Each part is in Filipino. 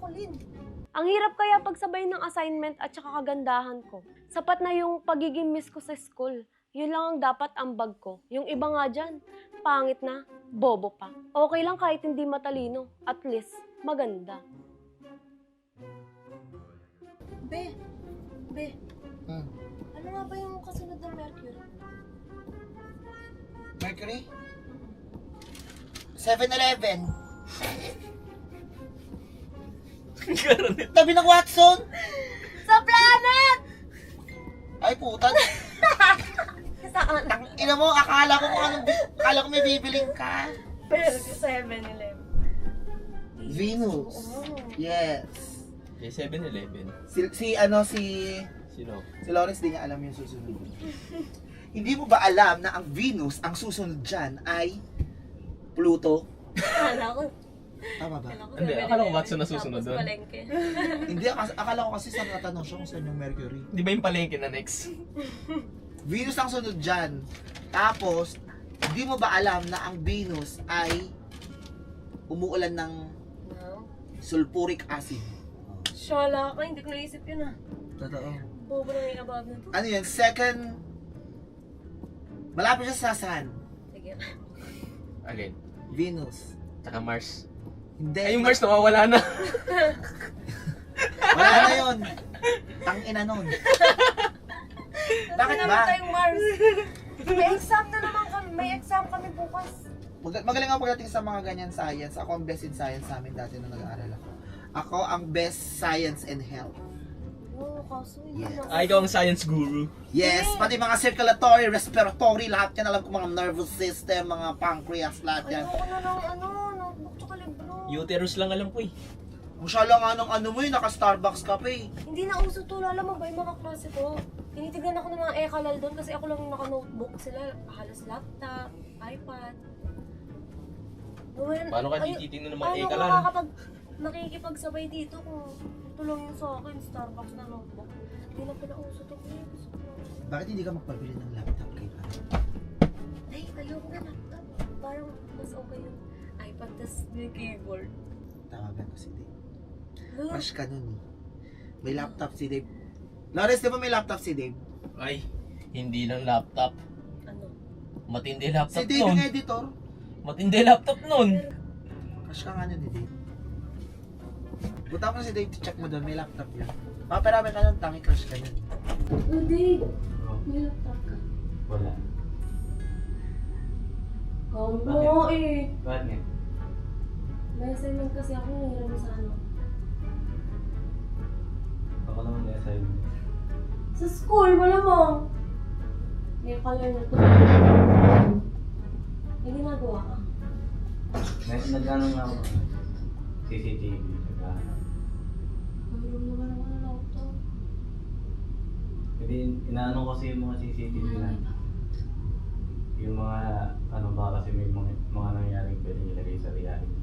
ko, Lin. Ang hirap kaya pagsabay ng assignment at saka kagandahan ko. Sapat na yung pagiging miss ko sa school. Yun lang ang dapat ambag ko. Yung iba nga dyan, pangit na, bobo pa. Okay lang kahit hindi matalino. At least, maganda. Be, Hmm. ano nga ba yung kasunod ng Mercury? Mercury? 7-Eleven. Tabi ng Watson. Sa planet! Ay, puta. Saan? Ina mo, akala ko may bibiling ka. Pero 7-Eleven. Venus. Oo. Yes. Kay 7-Eleven. Si Sino? Lawrence, di niya alam yung susunod. Hindi mo ba alam na ang Venus, ang susunod dyan ay Pluto? Akala ko. Tama ba? Hindi, akala ko Watson na susunod Tapos doon. palengke. Hindi, akala ko kasi sa natanong siya kung saan yung Mercury. Di ba yung palengke na next? Venus ang sunod dyan. Tapos, hindi mo ba alam na ang Venus ay umuulan ng No. sulfuric acid? Shala ka, hindi ko naisip yun ah. Totoo. Bobo na yung above na to. Ano yun? Second, malapit siya sa Sun. Sige. Alin? Venus. Tsaka Mars. Hindi. Ay, yung Mars nawawala na. Wala na yun. Tangina nun. Bakit Naman ba? tayong Mars. May exam na naman kami. May exam kami bukas. Magaling ako pagdating sa mga ganyan science. Ako ang best in science sa amin dati nung nag-aaral ako. Ako ang best science and health. Oo, kaso hindi Yes. na. Ikaw ang science guru. Yes, pati mga circulatory, respiratory, lahat yan. Alam ko mga nervous system, mga pancreas, lahat yan. Ayoko na ng notebook tsaka libro. Uterus lang alam ko eh. Masyala nga ng ano mo yun, naka-Starbucks ka pa eh. Hindi na uso to. Alam mo ba yung mga klase ko? Tinitignan ako ng mga ekalal doon kasi ako lang yung naka-notebook. Sila halos laptop, iPad. Gawin, Paano ka tititingnan ng mga paano ekalan? ka makakapag makikipagsabay dito kung ito lang yung sa akin, Starbucks na notebook. Hindi na pala uso to. Gusto ko. Bakit hindi ka magpabili ng laptop kay pa? Ay, ayoko na laptop. Parang mas okay yung iPad tas may keyboard. Tawagan ko si Dave. Huh? Crush ka nun eh. May laptop si Dave. Lawrence, di ba may laptop si Dave? Ay, hindi lang laptop. Ano? Matindi Si laptop Dave nun. yung editor. Matindi laptop nun. Crush ka nga nun ni Dave. Buta ko na si Dave, check mo doon, may laptop yun. Maparami ka nun, tangi crush ka nun. Hindi. May laptop ka. Wala. Kamo eh. Bakit nga? May assignment kasi ako nangiram sa ano. Ako naman may assignment. Sa school, wala mo. May color na to. May ginagawa ka. Nag-ano nga ako. CCTV. Nag-ano. Mayroon naman ako ng laptop. Hindi, inaano kasi yung mga CCTV na. Yung mga, ano ba kasi may mga nangyaring pwedeng ilagay sa reality.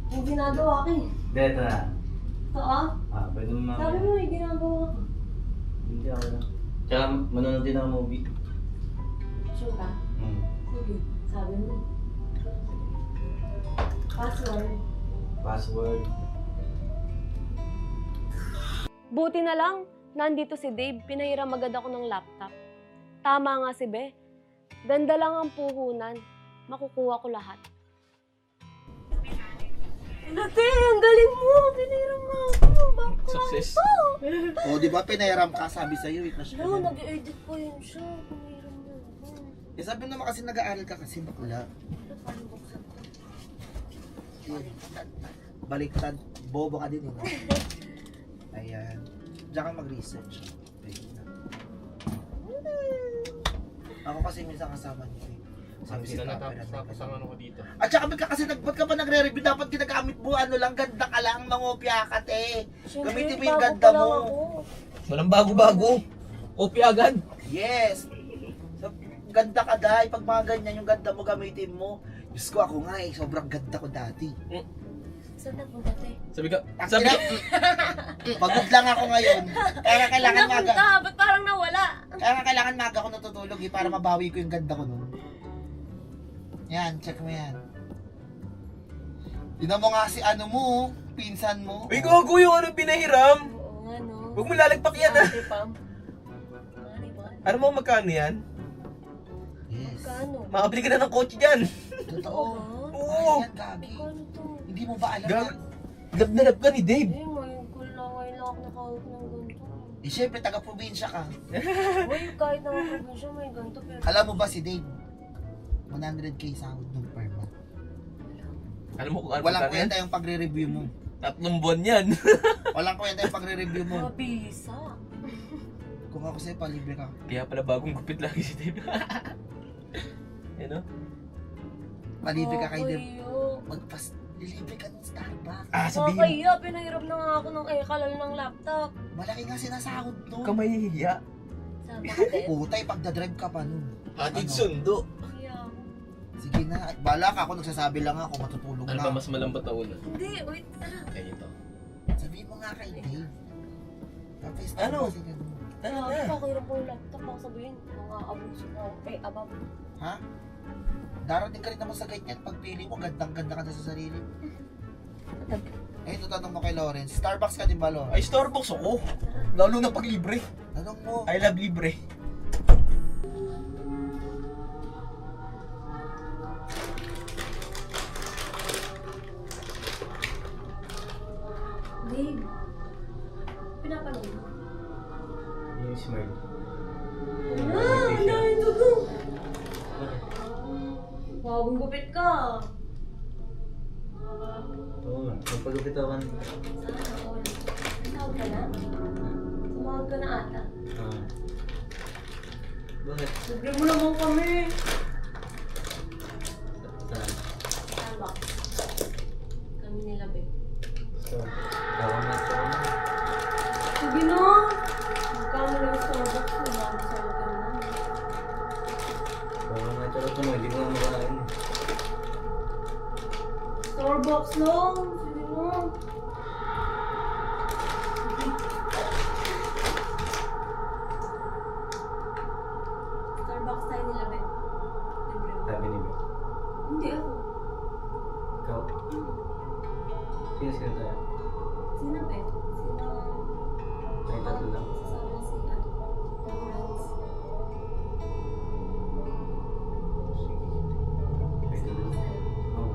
May ginagawa ka eh. Hindi, ito na. Ito ah. Pwede mo Sabi mo may ginagawa ka. Hindi ako lang. Tsaka manonood din ako movie. Sure ka? Sige. Sabi mo. Password. Password. Buti na lang, nandito si Dave, pinahiram agad ako ng laptop. Tama nga si Be. Ganda lang ang puhunan. Makukuha ko lahat. Nate, ang galing mo! Pinahiram mo ako! Bakit? Success. O, di ba pinairam ka, sabi sa'yo, crush ka No, nun. nag-edit po yun siya. Pinahiram mo ako. Eh, sabi mo naman kasi nag-aaral ka kasi bakla. Ito, paano buksan ko? Baliktad, bobo ka din eh. No? Ayan. Diyan ka mag-research. Ayun na. Ako kasi minsan kasama niyo eh. Sabi si Papa na natapos ang ano ko dito. At saka ba't ka pa nagre-review? Dapat ginagamit mo, ano lang, ganda ka lang, mangopya ka, te. Siyempre, Gamitin mo yung bago ganda pa lang mo. ako. Walang bago-bago. OP agad. Yes. So, ganda ka dahil pag mga ganyan yung ganda mo gamitin mo. Diyos ko, ako nga eh, sobrang ganda ko dati. Saan nagpunta tayo? Sabi ka, Pagod lang ako ngayon. Kaya kailangan Saan maga. nagpunta? Ba't parang nawala? Kaya kailangan maga ako natutulog eh, para mabawi ko yung ganda ko nun. Yan, check mo yan. Tignan mo nga si ano mo, pinsan mo. Uy, gago yung ano pinahiram. Oo nga, no? Huwag mo lalagpak yan ah. Ate Pam. Mani ba? Ano mo magkano yan? Yes. Kano? Makabili ka na ng kotse dyan. Totoo. Oo. Ay, yan, gagi. Kano to? Hindi mo ba alam Gag... yan? Lab na lab ka ni Dave. Eh, ngayon ko lang ako nakahawak ng ganito. Eh, syempre, taga-probinsya ka. Uy, kahit naman probinsya may ganito, pero... Alam mo ba si Dave? 100k sahod nung per month. Alam mo kung ano Walang magkano yan? kwenta yung pagre-review mo. 3 buwan yan. Walang kwenta yung pagre-review mo. Mabisa. Kung ako sa'yo, palibre ka. Kaya pala bagong gupit lagi si Dave. Ano? Palibre ka kay Okay, Dave. yo. Libre ka ng Starbucks. Ah, sabihin mo. Nakakaya, pinahirap na nga ako ng kalal ng laptop. Malaki nga sinasahod to. Huwag ka mahihiya. Sama ka din. Putay, pagdadrive ka pa nun. Hatid Ano? sundo. Kaya ako. Sige na, at bala ka ako, nagsasabi lang ako, matutulog Ano na. ba mas malambot na una? Hindi, wait. Tara. Kaya ito. Sabihin mo nga kay Dave. Tapos, Ano? kasi ganun. Tara Grabe, na. pakahirap ko yung laptop. Baka sabihin, mga abuso na. Abang. Ha? Darating ka rin naman sa ganyan. Pag pili mo, gandang-ganda ka na sa sarili. Eh, ito tanong mo kay Lawrence. Starbucks ka din ba, Lawrence? Ay, Starbucks ako. Lalo na pag libre. Tanong mo. I love libre. Dave. Pinapanood mo. Yung smart. Ah, ang dami dugo. Bagong gupit ka. Oo nga, magpagupit ako kanina. Sana all. Tumawag ka na? Tumawag ka na ata. Ah. Bakit? Libre mo naman kami. Saan? Starbucks. Kami nila, be. So, tawag na ito. Sige na. Magkano na yung Starbucks mo? Bago sa'yo ka naman. Tawag na ito. Ito mo, hindi ko nga makain. Starbucks lang. Sige na. Starbucks tayo nila, be. Libre mo. Sabi ni Bea. Hindi ako. Ikaw? Sino tayo? Sino, be? Sino? May tatlo lang. Sasama si Lawrence. May tatlo lang. Oo.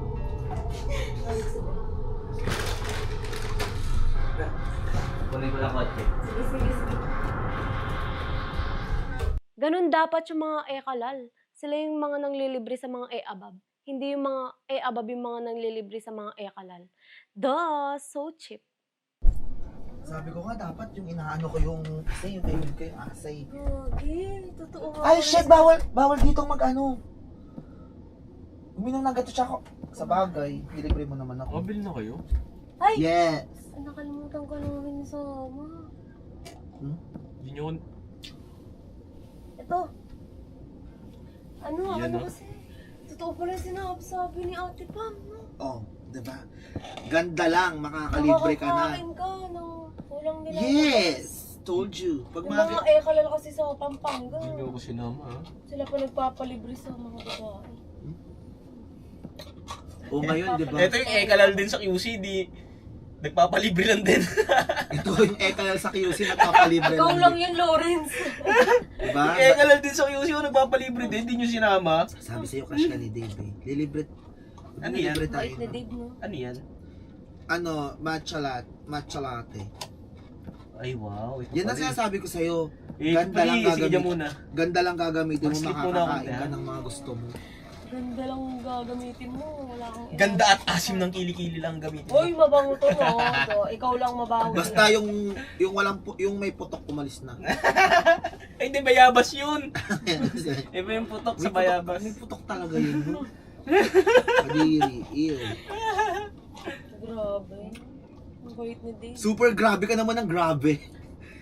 Kunin ko lang kotse. Sige, sige, sige. Ganun dapat yung mga e-kalal. Sila yung mga nanglilibre sa mga e-abab. Hindi yung mga e-abab yung mga nanglilibre sa mga e-kalal. Duh, so cheap. Sabi ko nga, dapat yung inaano ko yung asay, yung favorite ko yung asay. Gagi, totoo nga. Ay, shit, bawal dito mag-ano. Uminom ng gato siya ako. Sa bagay, nilibre mo naman ako. Mabili na kayo? Ay! Yes! Nakalimutan ko namin sama. Hindi nyo... Ito. Ano, Yan, ano ah. kasi? Totoo pala yung sinasabi ni Ate Pam, no? Oh, diba? Ganda lang, makakalibre ka na. Makakakain ka ng kulang nila. Yes! Told you. Pag Yung mga kalal kasi sa Pampanga. Hindi nyo ako sinama ha? Sila pa nagpapalibre sa mga babae. O ngayon, diba? Ito yung ekalal din sa QC, di... Nagpapalibre lang din. Ito yung ekalal sa QC na papalibre Ikaw lang yun, Lawrence. Diba? Yung ekalal din sa QC, yung nagpapalibre din, di nyo sinama. Sabi sa'yo, crush ka ni Dave eh. Lilibre. Ano yan? Lilibre tayo. Bait na Dave, no? Ano yan? Ano, matcha latte. Ay wow. Ito Yan ang pala. sinasabi ko sa'yo. Eh, Ganda lang sige gagamitin. muna. Ganda lang gagamitin mo, Mag-sleep muna ako, makakakain ka ha? ng mga gusto mo. Ganda lang gagamitin mo. Wala kang Ganda at asim ng kilikili lang gamitin. Hoy, mabango to, no? So, ikaw lang mabango. Basta yung walang yung may putok umalis na. Ay, hindi, bayabas yun. Iba yung putok sa bayabas. May putok talaga yun. No? Kadiri, ew. Grabe. Ang bait ni Dave. Super grabe ka naman ng grabe.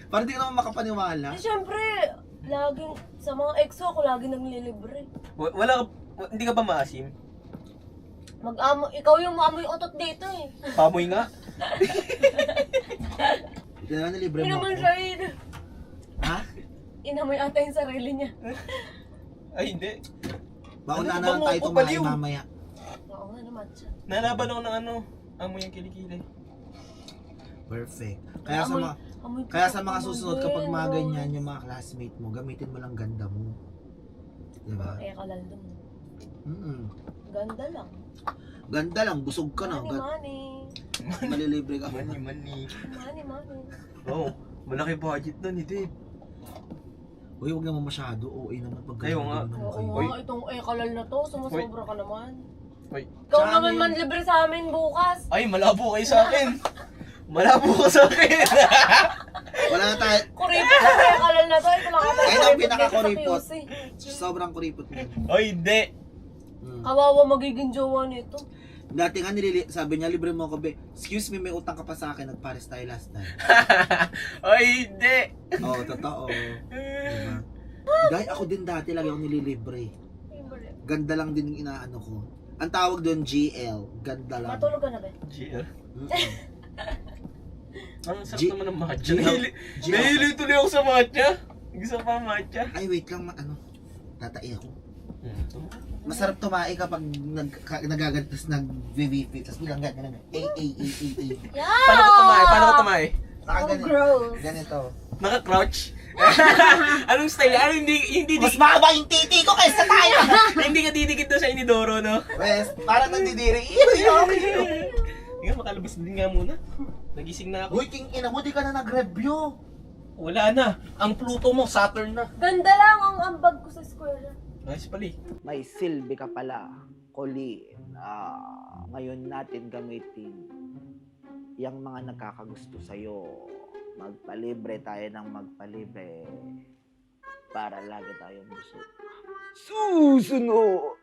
Parang di ka naman makapaniwala. Eh, syempre, laging, sa mga exo ako lagi naglilibre. Wala ka, hindi ka ba maasim? Ikaw yung maamoy otot dito eh. Pamoy nga. Ito na libre Hindi mo naman ako. siya Ha? inamoy ata yung sarili niya. Ay, hindi. Bauna Ano, na lang bango tayo ko, tumain baliw. mamaya. Oo nga naman siya. Nalaban ako ng ano, amoy yung kilikili. Perfect. Kaya sa mga Amoy kaya putok sa mga naman susunod din, kapag mga Rose. ganyan yung mga classmate mo, gamitin mo lang ganda mo. Diba? Mga ekalal dun. Ganda Ganda lang. busog ka na. Money. Malilibre ka. Money. Money. Oo, malaki budget nun, hindi. Uy, huwag naman masyado. OA naman pag Ayaw ganun nga. naman Oo kayo. Uy. nga, itong ekalal na to, sumasobra ka naman. Uy. Ikaw Tsaka naman ano man libre sa amin bukas. Ay, malabo kayo sa akin. Malabo ka sa akin. Wala na tayo. Kuripot sa ekalal na to. Ito lang ata. Ayun ang pinaka-kuripot. Sa PUC. Sobrang kuripot mo. Oy, hindi. Kawawa magiging jowa nito. Dati nga sabi niya, libre mo ako, be. Excuse me, may utang ka pa sa akin. Nagpares tayo last time. Oy, hindi. Oo, totoo. Diba? Dahil ako din dati, lagi ako nililibre. Ganda lang din yung inaano ko. Ang tawag doon, GL. Ganda lang. Matulog ka na ba? GL. Mm-mm. Ang sarap G- naman ng matcha. GL. Nahili tuloy ako sa matcha. Gusto pa matcha. Ay, wait lang, tatai ako. Masarap tumae kapag nagagantos nag-VVP. Tapos bilang ganyan. Yeah! Paano ko tumae? Paano ko tumae? Nakaganito. Gross. Ganito. Naka-crouch? Anong style? Ano, hindi, Mas mahaba yung titi ko kaysa tayo! hindi ka didikit doon sa inidoro, no? Wes, parang nandidiri. Tingnan, makalabas din nga muna. Nagising na ako. Uy, king ina mo, di ka na nag-review. Wala na. Ang Pluto mo, Saturn na. Ganda lang ang ambag ko sa eskwela. Ayos pala eh. May silbi ka pala, Colleen. Ngayon natin gamitin yung mga nakakagusto sa'yo. Magpalibre tayo ng magpalibre para lagi tayong busog. Susunod!